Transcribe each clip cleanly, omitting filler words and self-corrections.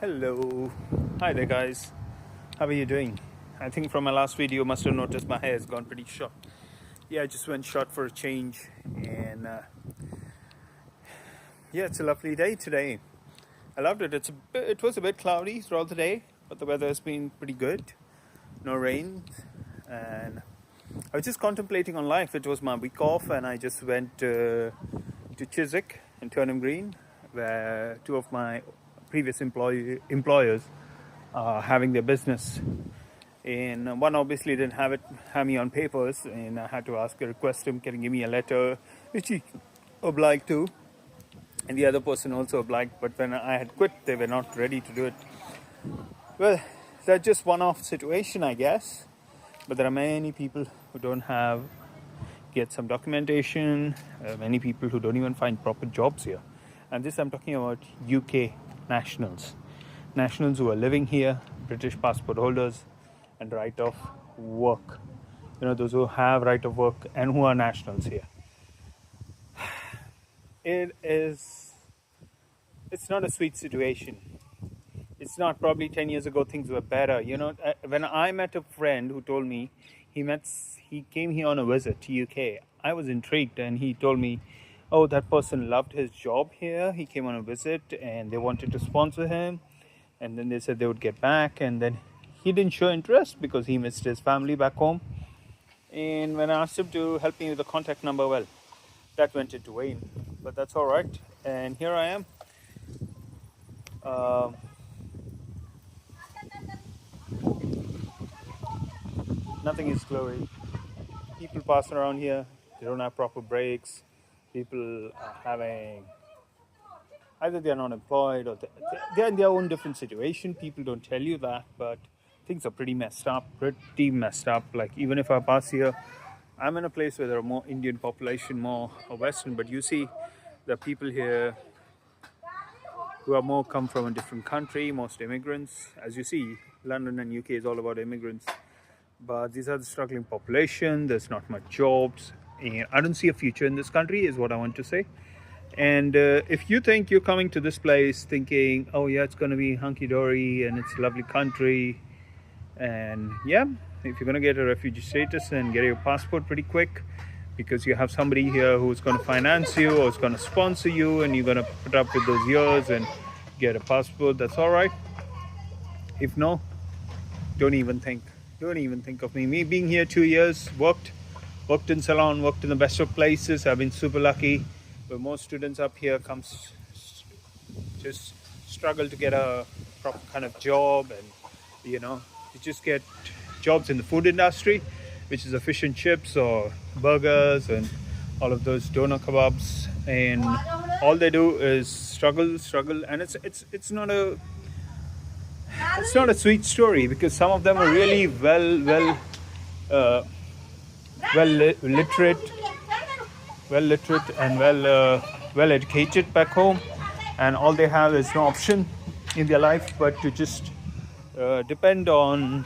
Hello. Hi there, guys. How are you doing? I think from my last video you must have noticed my hair has gone pretty short. Yeah, I just went short for a change, and yeah, it's a lovely day today. I loved it. It was a bit cloudy throughout the day, but the weather has been pretty good. No rain, and I was just contemplating on life. It was my week off, and I just went to Chiswick in Turnham Green, where two of my previous employers are having their business. And one obviously didn't have me on papers, and I had to request him, can he give me a letter, which he obliged to, and the other person also obliged. But when I had quit, they were not ready to do it. Well, that's just one-off situation, I guess. But there are many people who don't get some documentation. Many people who don't even find proper jobs here. And this I'm talking about UK nationals who are living here, British passport holders, and right of work. Those who have right of work and who are nationals here. It's not a sweet situation. It's not. Probably 10 years ago things were better. When I met a friend who told me he came here on a visit to UK, I was intrigued, and he told me, oh, that person loved his job here. He came on a visit and they wanted to sponsor him, and then they said they would get back, and then he didn't show interest because he missed his family back home. And when I asked him to help me with the contact number, well, that went into vain. But that's all right. And here I am. Nothing is glory. People pass around here. They don't have proper breaks. People are having, either they're not employed or they're in their own different situation. People don't tell you that, but things are pretty messed up. Like, even if I pass here, I'm in a place where there are more Indian population, more Western, but you see the people here who are more come from a different country, most immigrants. As you see, London and UK is all about immigrants. But these are the struggling population. There's not much jobs. And I don't see a future in this country, is what I want to say. And if you think you're coming to this place thinking, oh yeah, it's going to be hunky-dory and it's a lovely country, and yeah, if you're going to get a refugee status and get your passport pretty quick because you have somebody here who's going to finance you or is going to sponsor you, and you're going to put up with those years and get a passport, that's all right. If no, don't even think of me being here 2 years, worked in Ceylon, worked in the best of places. I've been super lucky, but most students up here just struggle to get a proper kind of job, and you just get jobs in the food industry, which is a fish and chips or burgers and all of those doner kebabs, and all they do is struggle, and it's not a sweet story, because some of them are really well literate and well educated back home, and all they have is no option in their life but to just depend on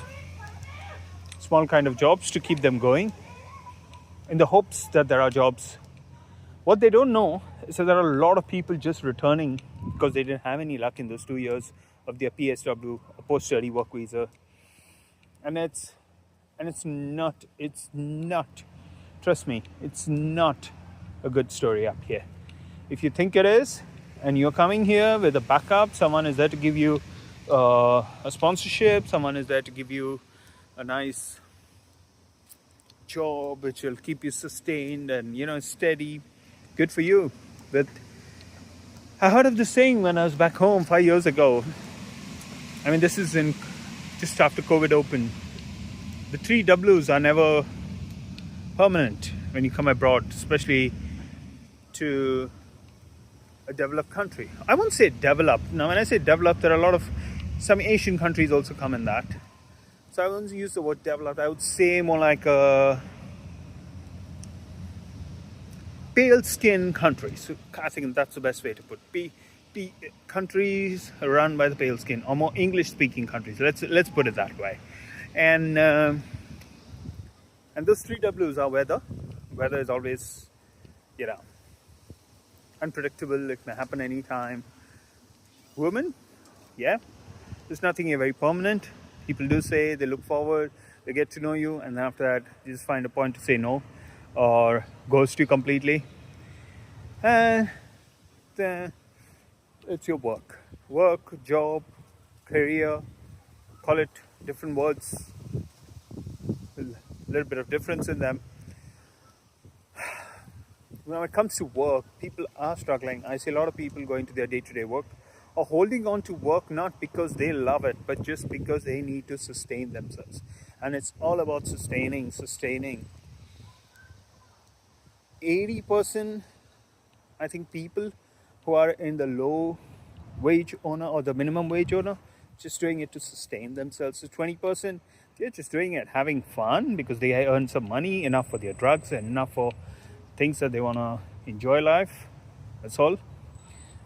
small kind of jobs to keep them going, in the hopes that there are jobs. What they don't know is that there are a lot of people just returning because they didn't have any luck in those 2 years of their PSW, a post-study work visa. And it's not, trust me, it's not a good story up here. If you think it is, and you're coming here with a backup, someone is there to give you a sponsorship, someone is there to give you a nice job which will keep you sustained and steady, good for you. But I heard of this saying when I was back home 5 years ago. I mean, this is just after COVID opened. The 3 Ws are never permanent when you come abroad, especially to a developed country. I won't say developed. Now, when I say developed, there are some Asian countries also come in that. So I won't use the word developed. I would say more like a pale skin countries. So I think that's the best way to put it. Countries run by the pale skin, or more English speaking countries. Let's put it that way. And those 3 Ws are weather. Weather is always unpredictable. It may happen anytime. Women, yeah, There's nothing here very permanent. People do say they look forward, they get to know you, and then after that, you just find a point to say no or ghost you completely. And then it's your work, job, career, call it different words, a little bit of difference in them. When it comes to work, people are struggling. I see a lot of people going to their day-to-day work or holding on to work not because they love it, but just because they need to sustain themselves. And it's all about sustaining. 80%, I think, people who are in the low wage owner or the minimum wage owner, just doing it to sustain themselves. So 20%, they're just doing it having fun because they earn some money, enough for their drugs and enough for things that they want to enjoy life. That's all.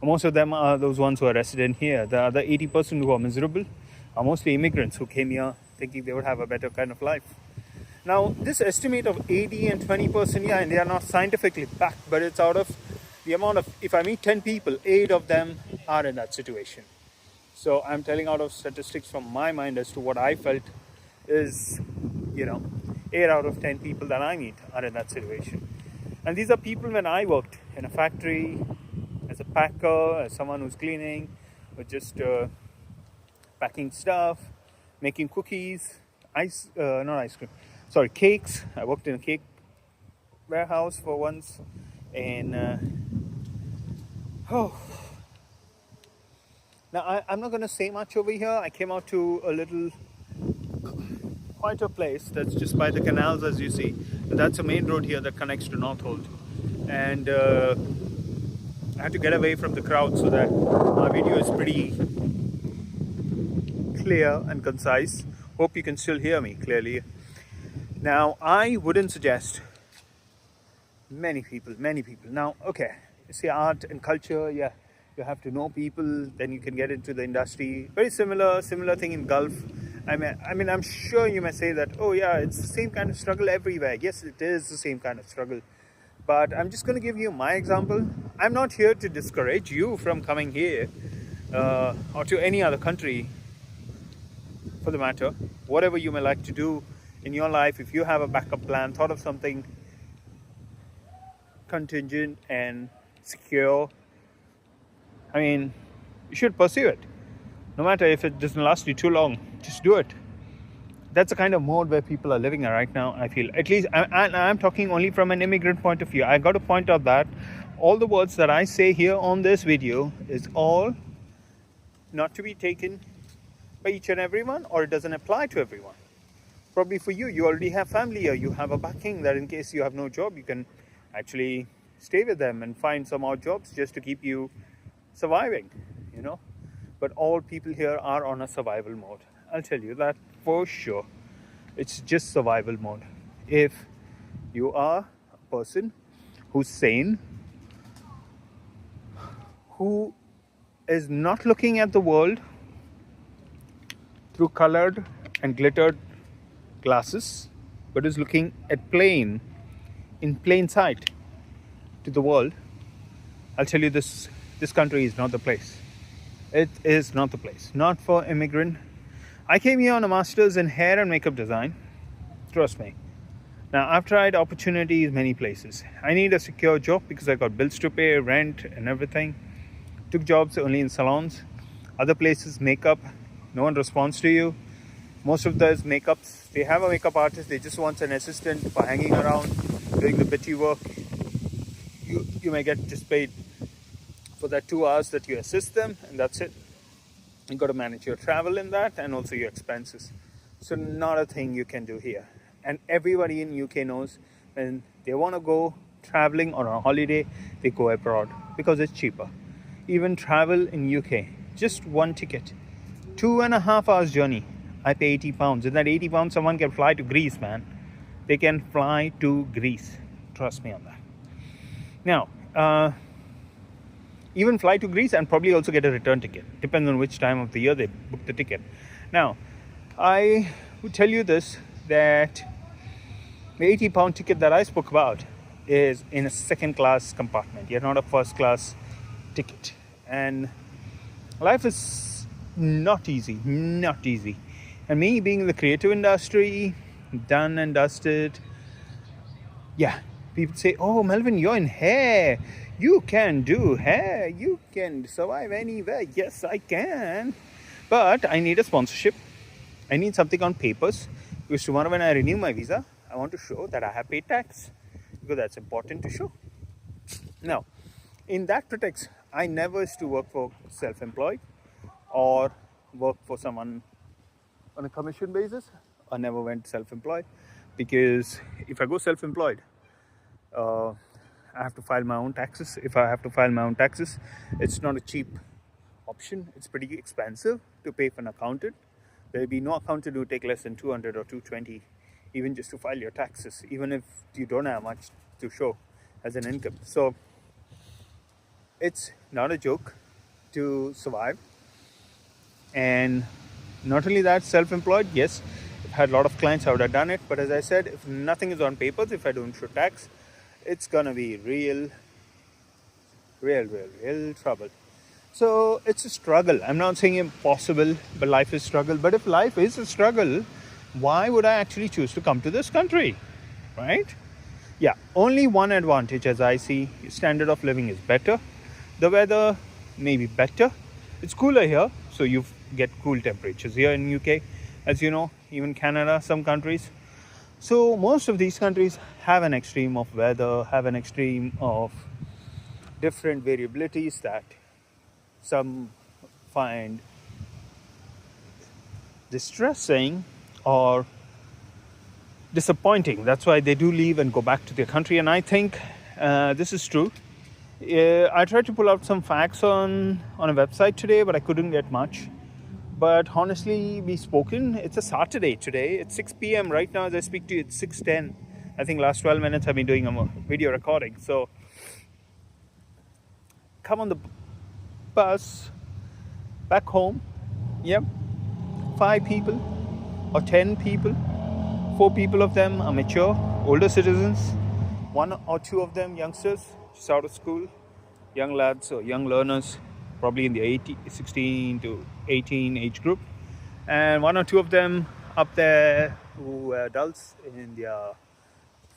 Most of them are those ones who are resident here. The other 80% who are miserable are mostly immigrants who came here thinking they would have a better kind of life. Now, this estimate of 80 and 20%, yeah, and they are not scientifically backed, but it's out of the amount of, if I meet 10 people, 8 of them are in that situation. So I'm telling out of statistics from my mind as to what I felt is, 8 out of 10 people that I meet are in that situation. And these are people when I worked in a factory, as a packer, as someone who's cleaning, or just packing stuff, making cookies, cakes. I worked in a cake warehouse for once. And, Now, I'm not going to say much over here. I came out to a little quieter place that's just by the canals, as you see. But that's a main road here that connects to Northolt. And I had to get away from the crowd so that my video is pretty clear and concise. Hope you can still hear me clearly. Now, I wouldn't suggest many people. Now, okay, you see, art and culture, yeah, you have to know people, then you can get into the industry. Very similar thing in Gulf. I mean, I'm sure you may say that, oh yeah, it's the same kind of struggle everywhere. Yes, it is the same kind of struggle. But I'm just going to give you my example. I'm not here to discourage you from coming here or to any other country for the matter. Whatever you may like to do in your life, if you have a backup plan, thought of something contingent and secure, I mean, you should pursue it. No matter if it doesn't last you too long, just do it. That's the kind of mode where people are living right now, I feel. At least, I'm talking only from an immigrant point of view. I got to point out that all the words that I say here on this video is all not to be taken by each and everyone, or it doesn't apply to everyone. Probably for you, you already have family here. You have a backing that in case you have no job, you can actually stay with them and find some odd jobs just to keep you surviving, But all people here are on a survival mode. I'll tell you that for sure. It's just survival mode. If you are a person who's sane, who is not looking at the world through colored and glittered glasses, but is looking at in plain sight to the world, I'll tell you this country is not the place. It is not the place. Not for immigrant. I came here on a master's in hair and makeup design. Trust me. Now, I've tried opportunities many places. I need a secure job because I got bills to pay, rent and everything. Took jobs only in salons. Other places, makeup. No one responds to you. Most of those makeups, they have a makeup artist. They just want an assistant for hanging around, doing the bitty work. You may get just paid for that 2 hours that you assist them, and that's it. You got to manage your travel in that and also your expenses. So not a thing you can do here. And everybody in UK knows when they want to go traveling or on a holiday, they go abroad because it's cheaper. Even travel in UK, just one ticket, 2.5 hours journey, I pay £80. In that £80, someone can fly to Greece, man. They can fly to Greece. Trust me on that. Now, even fly to Greece and probably also get a return ticket. Depends on which time of the year they book the ticket. Now, I would tell you this, that the £80 ticket that I spoke about is in a second class compartment. You're not a first class ticket. And life is not easy, not easy. And me being in the creative industry, done and dusted, yeah, people say, oh, Melvin, you're in hair. You can do hair. You can survive anywhere. Yes, I can. But I need a sponsorship. I need something on papers. Because tomorrow when I renew my visa, I want to show that I have paid tax. Because that's important to show. Now, in that pretext, I never used to work for self-employed or work for someone on a commission basis. I never went self-employed because if I go self-employed, uh, I have to file my own taxes. If I have to file my own taxes, it's not a cheap option. It's pretty expensive to pay for an accountant. There'll be no accountant who will take less than 200 or 220, even just to file your taxes, even if you don't have much to show as an income. So it's not a joke to survive. And not only that, self-employed, yes, I've had a lot of clients, I would have done it. But as I said, if nothing is on papers, if I don't show tax, it's gonna be real trouble. So it's a struggle. I'm not saying impossible, but life is struggle. But if life is a struggle, why would I actually choose to come to this country, right? Yeah, only one advantage as I see, standard of living is better. The weather may be better. It's cooler here, so you get cool temperatures here in UK, as you know, even Canada, some countries. So most of these countries have an extreme of weather, have an extreme of different variabilities that some find distressing or disappointing. That's why they do leave and go back to their country. And I think this is true. I tried to pull out some facts on a website today, but I couldn't get much. But honestly, be spoken, it's a Saturday today. It's 6 p.m. right now as I speak to you. It's 6:10. I think last 12 minutes I've been doing a video recording. So come on the bus back home. Yep. 5 people or 10 people. 4 people of them are mature, older citizens. 1 or 2 of them youngsters, just out of school. Young lads or young learners, probably in the 16 to 18 age group. And 1 or 2 of them up there who were adults in their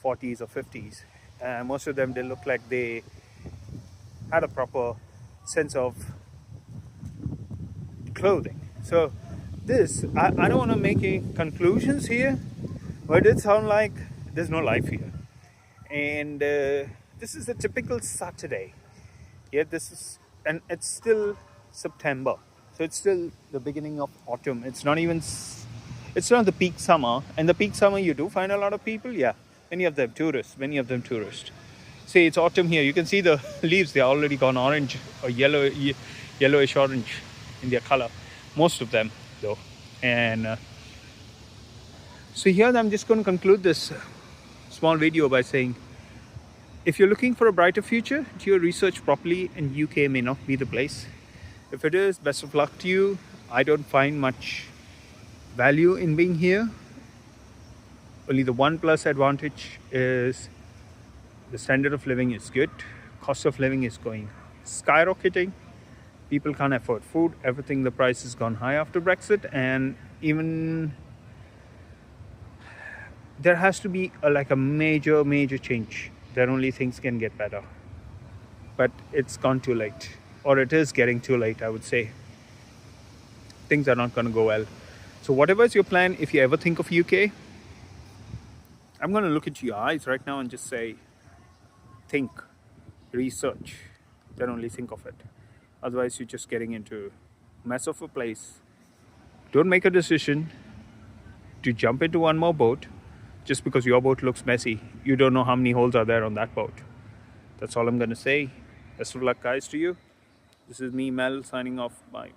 40s or 50s. And most of them, they look like they had a proper sense of clothing. So this, I don't want to make any conclusions here, but it sounds like there's no life here. And this is a typical Saturday. Yeah, this is, and it's still September. So it's still the beginning of autumn. It's not the peak summer. And the peak summer, you do find a lot of people. Yeah, many of them tourists. See, it's autumn here. You can see the leaves. They're already gone orange or yellowish orange in their color. Most of them, though. And so here I'm just going to conclude this small video by saying, if you're looking for a brighter future, do your research properly, and UK may not be the place. If it is, best of luck to you. I don't find much value in being here. Only the one plus advantage is the standard of living is good. Cost of living is going skyrocketing. People can't afford food. Everything, the price has gone high after Brexit. And even there has to be a major change. Then only things can get better. But it's gone too late. Or it is getting too late, I would say. Things are not going to go well. So whatever is your plan, if you ever think of UK, I'm going to look into your eyes right now and just say, think, research, then only think of it. Otherwise, you're just getting into a mess of a place. Don't make a decision to jump into one more boat just because your boat looks messy. You don't know how many holes are there on that boat. That's all I'm going to say. Best of luck, guys, to you. This is me, Mel, signing off. Bye.